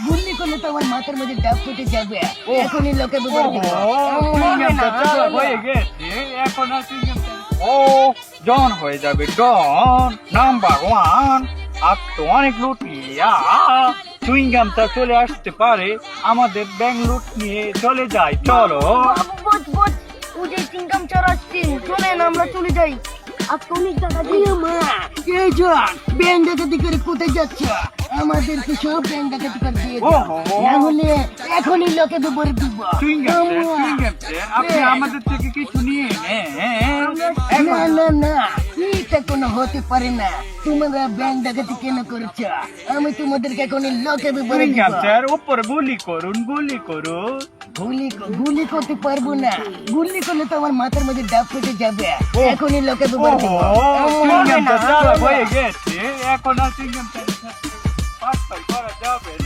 গুল্লি করলে তো আমার মাথার মধ্যে ডাব ফুটে যাবে। এখনই লোকে ও বুঝে দেবো। চুইংগামটা চালা হয়ে গেছে, এখন আর চুইংগামটা ও ডন হয়ে যাবে, ডন নাম্বার ওয়ান। আর তো অনেক লুট নিয়ে চুইংগামটা চলে আসতে পারে, আমাদের ব্যাংক লুট নিয়ে চলে যায়, চলো। বস বস, ওদের চিংগাম চড়াচ্ছে, চলেন আমরা চলে যাই। আর তুমি টাকা দিও মা। এই যান, ব্যাংক ডাকাতি করে কোথায় যাচ্ছ? আমাদেরকে সব ব্যাংক ডাকাতি করে দিয়ে দাও। ওহো। না হলে এখনই লোকে বিপরে দিব। চুইংগামটা আপনি আমাদের থেকে কিছু নিয়ে নেন। না না না, এটা কোনো হতে পারে না। তোমরা ব্যাংক ডাকাতি কেন করেছ? আমি তোমাদেরকে এখনই লোকে বিপরে দিব। চুইংগামটার উপর গুলি করুন, গুলি করুন। গুলি করতে পারবো না। গুলি করলে তো আমার মাথার মধ্যে ডাব ফুটে যাবে। এখনই লোকে বিপরে দিব। চুইংগামটা চালা হয়ে গেছে, এখন আর চুইংগামটা পাস করা যাবে না।